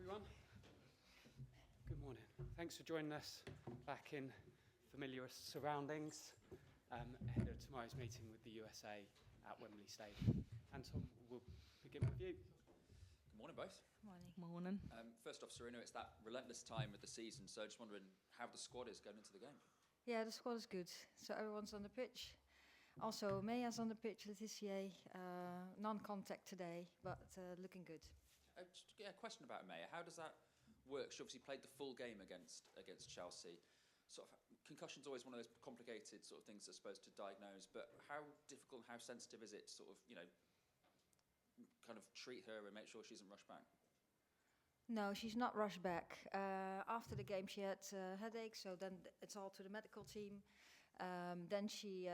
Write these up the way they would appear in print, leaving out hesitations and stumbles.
everyone. Good morning. Thanks for joining us back in familiar surroundings ahead of tomorrow's meeting with the USA at Wembley Stadium. Anton, we'll begin with you. Good morning, both. Morning. Morning. First off, Sarina, it's that relentless time of the season, so just wondering how the squad is going into the game. Yeah, the squad is good. So everyone's on the pitch. Also, Maya's on the pitch, Tissier, non-contact today, but looking good. Just a question about Maya. How does that work? She obviously played the full game against Chelsea. Sort of, concussion's always one of those complicated sort of things they're supposed to diagnose, but how difficult, how sensitive is it to sort of, kind of treat her and make sure she isn't rushed back? No, she's not rushed back. After the game, she had headaches, so then it's all to the medical team. Then she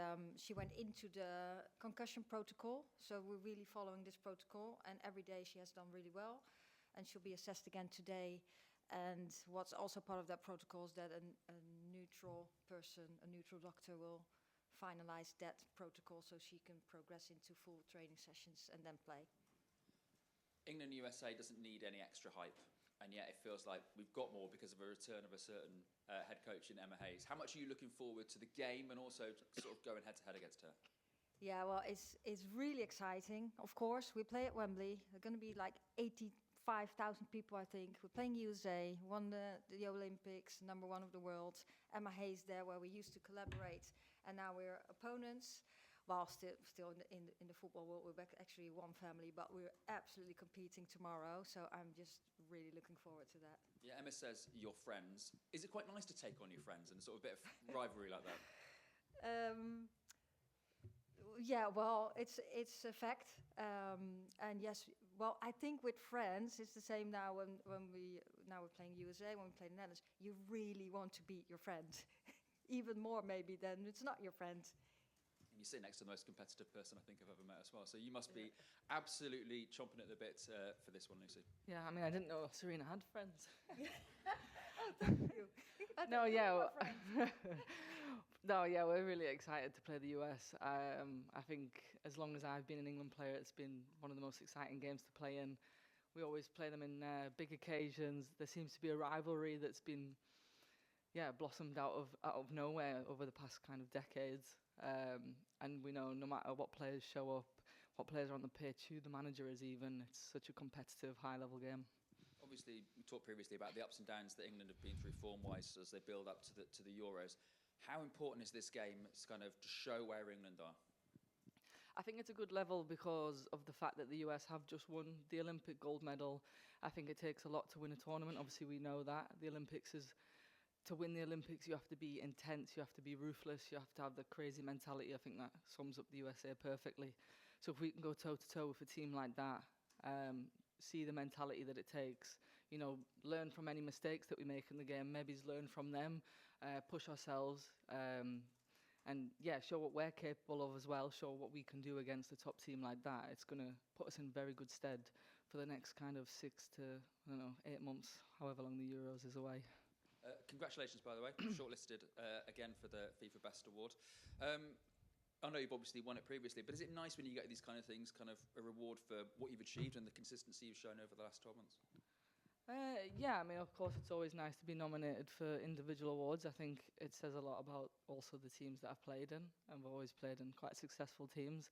went into the concussion protocol, so we're really following this protocol, and every day she has done really well, and she'll be assessed again today. And what's also part of that protocol is that a neutral person, a neutral doctor, will finalize that protocol so she can progress into full training sessions and then play. England USA doesn't need any extra hype, and yet it feels like we've got more because of a return of a certain head coach in Emma Hayes. How much are you looking forward to the game and also sort of going head-to-head against her? Yeah, well, it's really exciting. Of course, we play at Wembley. There are going to be like 85,000 people, I think. We're playing USA, won the Olympics, #1 of the world. Emma Hayes there, where we used to collaborate, and now we're opponents. While still in the football world, we're back actually one family, but we're absolutely competing tomorrow. So I'm just really looking forward to that. Yeah, Emma says you're friends. Is it quite nice to take on your friends and sort of a bit of rivalry like that? Yeah, well, it's a fact, and yes, well, I think with friends it's the same now. When we're playing USA, when we play the Netherlands, you really want to beat your friend, even more maybe than it's not your friend. And you sit next to the most competitive person I think I've ever met as well. So you must be absolutely chomping at the bit for this one, Lucy. Yeah, I mean, I didn't know Sarina had friends. Oh, thank you. No, yeah. No, yeah, we're really excited to play the US. I think as long as I've been an England player, it's been one of the most exciting games to play in. We always play them in big occasions. There seems to be a rivalry that's been, blossomed out of nowhere over the past kind of decades. And we know no matter what players show up, what players are on the pitch, who the manager is even, it's such a competitive, high-level game. Obviously, we talked previously about the ups and downs that England have been through form-wise as they build up to the Euros. How important is this game kind of to show where England are? I think it's a good level because of the fact that the US have just won the Olympic gold medal. I think it takes a lot to win a tournament. Obviously, we know that. The Olympics is... To win the Olympics, you have to be intense, you have to be ruthless, you have to have the crazy mentality. I think that sums up the USA perfectly. So if we can go toe-to-toe with a team like that, see the mentality that it takes, learn from any mistakes that we make in the game, maybe learn from them, push ourselves, and show what we're capable of as well, show what we can do against a top team like that. It's going to put us in very good stead for the next kind of 6 to 8 months, however long the Euros is away. Congratulations, by the way, shortlisted again for the FIFA Best Award. I know you've obviously won it previously, but is it nice when you get these kind of things, kind of a reward for what you've achieved and the consistency you've shown over the last 12 months? Yeah, I mean, of course, it's always nice to be nominated for individual awards. I think it says a lot about also the teams that I've played in, and I've always played in quite successful teams,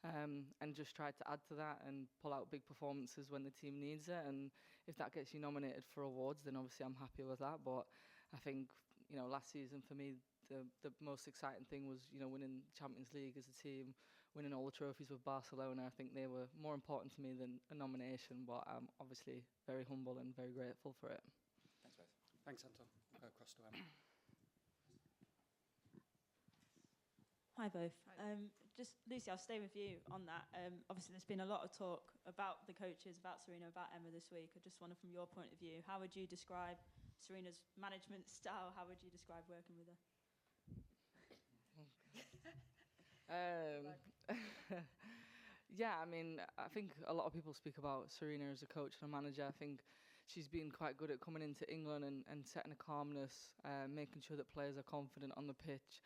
and just tried to add to that and pull out big performances when the team needs it. And if that gets you nominated for awards, then obviously I'm happy with that. But I think, last season for me, the most exciting thing was, winning Champions League as a team, winning all the trophies with Barcelona. I think they were more important to me than a nomination, but I'm obviously very humble and very grateful for it. Thanks, both. Thanks, Anton. We'll go across to Emma. Hi, both. Hi. Just, Lucy, I'll stay with you on that. Obviously, there's been a lot of talk about the coaches, about Sarina, about Emma this week. I just wonder, from your point of view, how would you describe Sarina's management style? How would you describe working with her? Yeah, I mean, I think a lot of people speak about Sarina as a coach and a manager. I think she's been quite good at coming into England and setting a calmness, making sure that players are confident on the pitch.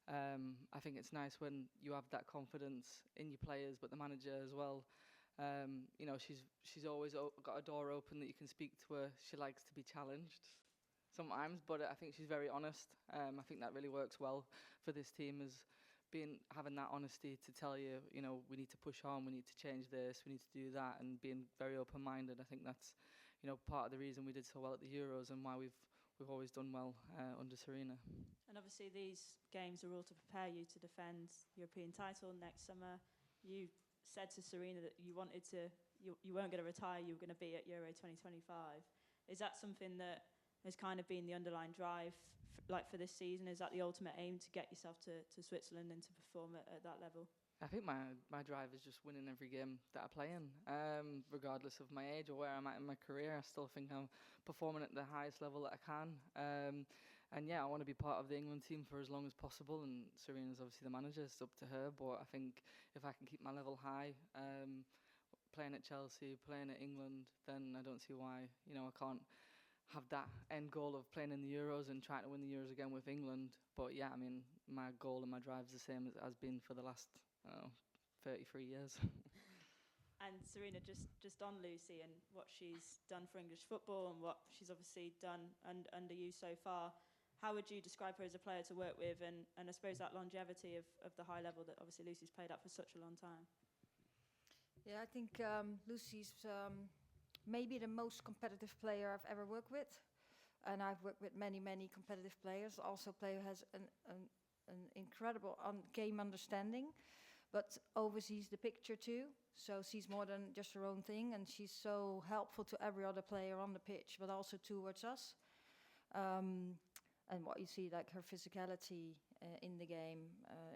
I think it's nice when you have that confidence in your players, but the manager as well. You know, she's always got a door open that you can speak to her. She likes to be challenged sometimes, but I think she's very honest. I think that really works well for this team, is having that honesty to tell you, you know, we need to push on, we need to change this, we need to do that, and being very open-minded. I think that's, you know, part of the reason we did so well at the Euros and why we've always done well under Sarina. And obviously these games are all to prepare you to defend European title next summer. You said to Sarina that you wanted to, you weren't going to retire, you were going to be at Euro 2025. Is that something that has kind of been the underlying drive for this season? Is that the ultimate aim, to get yourself to Switzerland and to perform at that level? I think my drive is just winning every game that I play in, regardless of my age or where I'm at in my career. I still think I'm performing at the highest level that I can. And yeah, I want to be part of the England team for as long as possible. And Sarina's obviously the manager, it's up to her. But I think if I can keep my level high, playing at Chelsea, playing at England, then I don't see why, you know, I can't have that end goal of playing in the Euros and trying to win the Euros again with England. But yeah, I mean, my goal and my drive is the same as it has been for the last 33 years. And Sarina, just on Lucy and what she's done for English football and what she's obviously done under you so far, how would you describe her as a player to work with, and I suppose that longevity of the high level that obviously Lucy's played at for such a long time? Yeah, I think Lucy's maybe the most competitive player I've ever worked with. And I've worked with many, many competitive players. Also, player has an incredible game understanding, but oversees the picture too. So sees more than just her own thing, and she's so helpful to every other player on the pitch, but also towards us. And what you see, like her physicality in the game,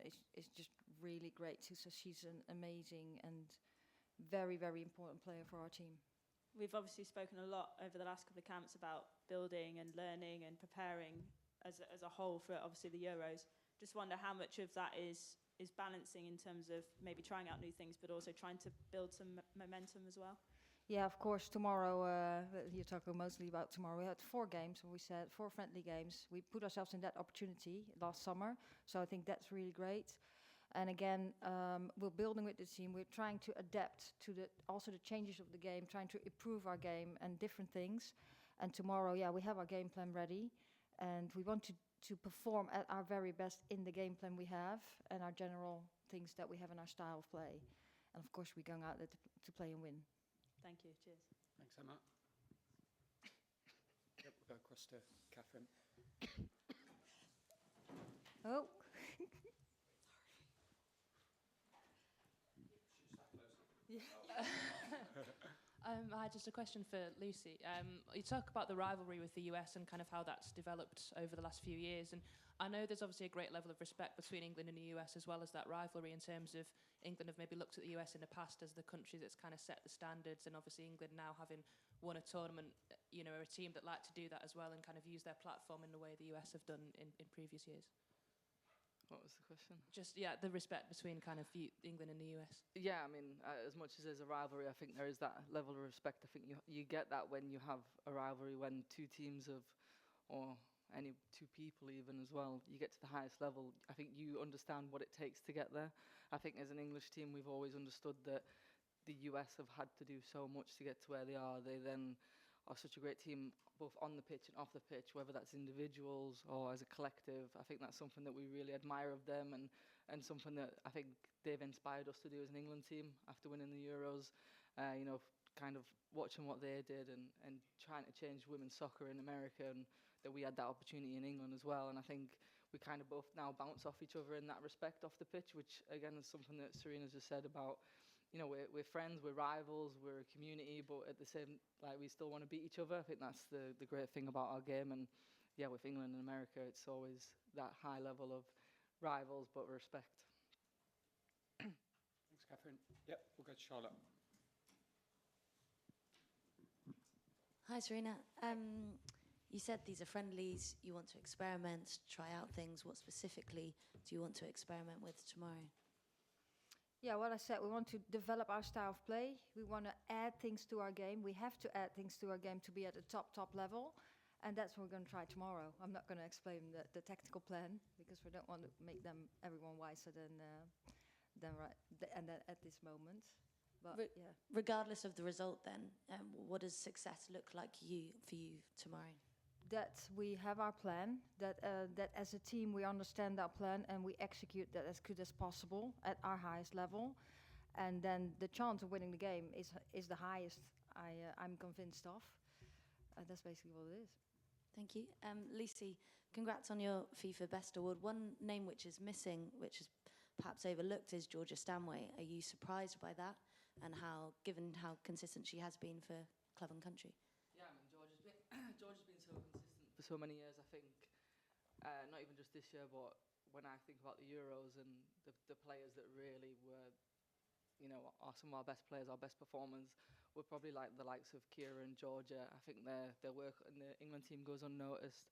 is just really great too. So she's an amazing and very, very important player for our team. We've obviously spoken a lot over the last couple of camps about building and learning and preparing as a whole for obviously the Euros. Just wonder how much of that is balancing in terms of maybe trying out new things, but also trying to build some momentum as well. Yeah, of course, tomorrow, you're talking mostly about tomorrow. We had 4 games, and we said 4 friendly games. We put ourselves in that opportunity last summer, so I think that's really great. And again, we're building with the team. We're trying to adapt to also the changes of the game, trying to improve our game and different things. And tomorrow, yeah, we have our game plan ready, and we want to perform at our very best in the game plan we have and our general things that we have in our style of play. And of course, we're going out there to play and win. Thank you. Cheers. Thanks, Emma. Yep, we'll go across to Catherine. Oh. I had just a question for Lucy. You talk about the rivalry with the US and kind of how that's developed over the last few years, and I know there's obviously a great level of respect between England and the US, as well as that rivalry, in terms of England have maybe looked at the US in the past as the country that's kind of set the standards, and obviously England now having won a tournament, you know, are a team that like to do that as well and kind of use their platform in the way the US have done in previous years. What was the question? Just, yeah, the respect between kind of England and the US. Yeah, I mean, as much as there's a rivalry, I think there is that level of respect. I think you get that when you have a rivalry, when 2 teams of, or any 2 people even as well, you get to the highest level. I think you understand what it takes to get there. I think as an English team, we've always understood that the US have had to do so much to get to where they are. They then are such a great team, both on the pitch and off the pitch, whether that's individuals or as a collective. I think that's something that we really admire of them, and something that I think they've inspired us to do as an England team after winning the Euros. You know, kind of watching what they did and trying to change women's soccer in America, and that we had that opportunity in England as well. And I think we kind of both now bounce off each other in that respect off the pitch, which again is something that Sarina just said about, you know, we're friends, we're rivals, we're a community, but at the same, like, we still want to beat each other. I think that's the great thing about our game. And yeah, with England and America, it's always that high level of rivals, but respect. Thanks, Catherine. Yep, we'll go to Charlotte. Hi, Sarina. You said these are friendlies, you want to experiment, try out things. What specifically do you want to experiment with tomorrow? Yeah, what I said, we want to develop our style of play. We want to add things to our game. We have to add things to our game to be at the top level. And that's what we're going to try tomorrow. I'm not going to explain the tactical plan, because we don't want to make everyone wiser than at this moment. But Re- yeah. Regardless of the result, then, what does success look like for you tomorrow? That we have our plan, that as a team we understand our plan and we execute that as good as possible at our highest level, and then the chance of winning the game is the highest. I'm convinced of. That's basically what it is. Thank you. Lucy, congrats on your FIFA Best Award. One name which is missing, which is perhaps overlooked, is Georgia Stanway. Are you surprised by that, and given how consistent she has been for club and country? Yeah, I mean, Georgia's been so consistent for so many years. I think not even just this year, but when I think about the Euros and the players that really were, are some of our best players, our best performers, were probably like the likes of Kira and Georgia. I think their work in the England team goes unnoticed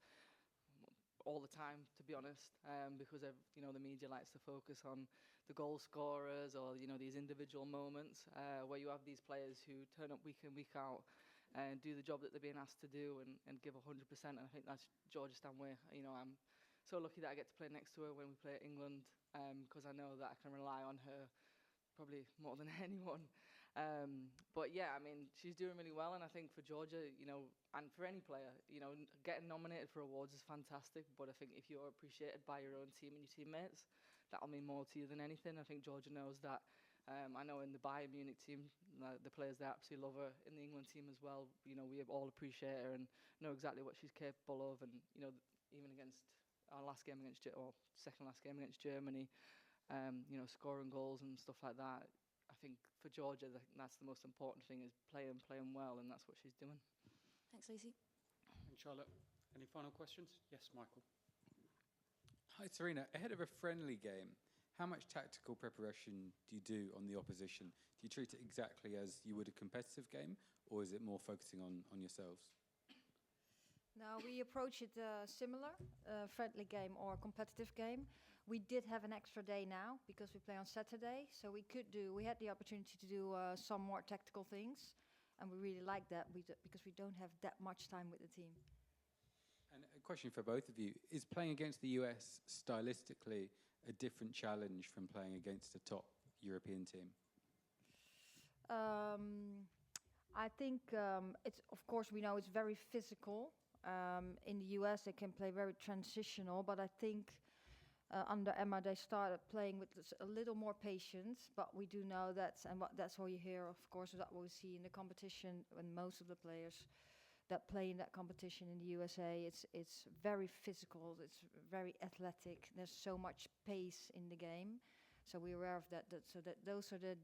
all the time, to be honest, because the media likes to focus on the goal scorers or these individual moments where you have these players who turn up week in, week out and do the job that they're being asked to do and give 100%. And I think that's Georgia Stanway. I'm so lucky that I get to play next to her when we play at England, because I know that I can rely on her probably more than anyone. But yeah, I mean, she's doing really well, and I think for Georgia, and for any player, getting nominated for awards is fantastic, but I think if you're appreciated by your own team and your teammates, that'll mean more to you than anything. I think Georgia knows that. I know in the Bayern Munich team, the players there absolutely love her. In the England team as well, we all appreciate her and know exactly what she's capable of. And even against our second last game against Germany, scoring goals and stuff like that. I think for Georgia, that's the most important thing, is playing well, and that's what she's doing. Thanks, Lucy. And Charlotte, any final questions? Yes, Michael. Hi, Sarina. Ahead of a friendly game, how much tactical preparation do you do on the opposition? Do you treat it exactly as you would a competitive game, or is it more focusing on yourselves? No, we approach it similar, friendly game or competitive game. We did have an extra day now because we play on Saturday, so we had the opportunity to do some more tactical things, and we really like that because we don't have that much time with the team. And a question for both of you. Is playing against the US stylistically a different challenge from playing against a top European team? I think of course, we know it's very physical. In the US, they can play very transitional, but I think under Emma, they started playing with a little more patience. But we do know that's all you hear, of course, that what we see in the competition when most of the players that play in that competition in the USA, it's very physical, it's very athletic. There's so much pace in the game, so we're aware of that. So that those are the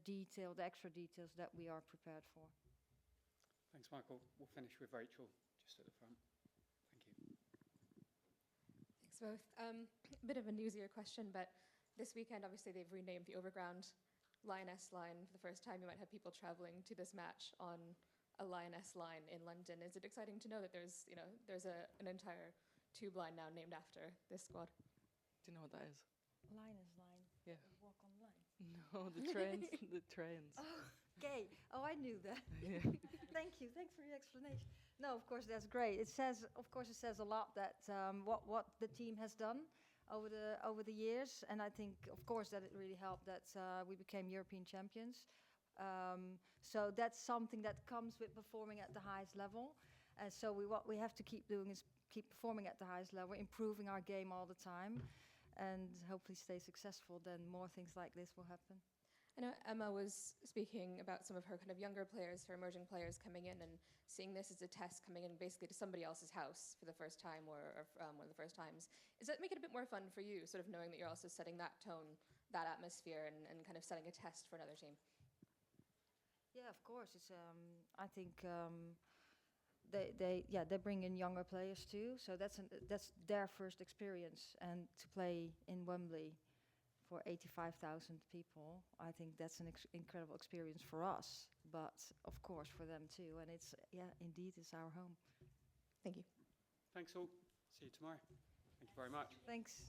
extra details that we are prepared for. Thanks, Michael. We'll finish with Rachel, just at the front. Thank you. Thanks both. A bit of a newsier question, but this weekend, obviously, they've renamed the Overground Lioness line for the first time. You might have people traveling to this match on a Lioness line in London. Is it exciting to know that there's an entire tube line now named after this squad? Do you know what that is? Lioness line. Yeah. Walk on line. No, the trains. The trains. Oh, okay. Oh, I knew that. Yeah. Thank you. Thanks for the explanation. No, of course, that's great. It says a lot that what the team has done over the years, and I think, of course, that it really helped that we became European champions. So that's something that comes with performing at the highest level. And so what we have to keep doing is keep performing at the highest level, improving our game all the time, and hopefully stay successful. Then more things like this will happen. I know Emma was speaking about some of her kind of younger players, her emerging players coming in and seeing this as a test, coming in basically to somebody else's house for the first time or one of the first times. Does that make it a bit more fun for you, sort of knowing that you're also setting that tone, that atmosphere, and kind of setting a test for another team? Yeah, of course. It's I think they bring in younger players too. So that's their first experience, and to play in Wembley for 85,000 people, I think that's an incredible experience for us, but of course for them too. And indeed, it's our home. Thank you. Thanks all. See you tomorrow. Thank you very much. Thanks.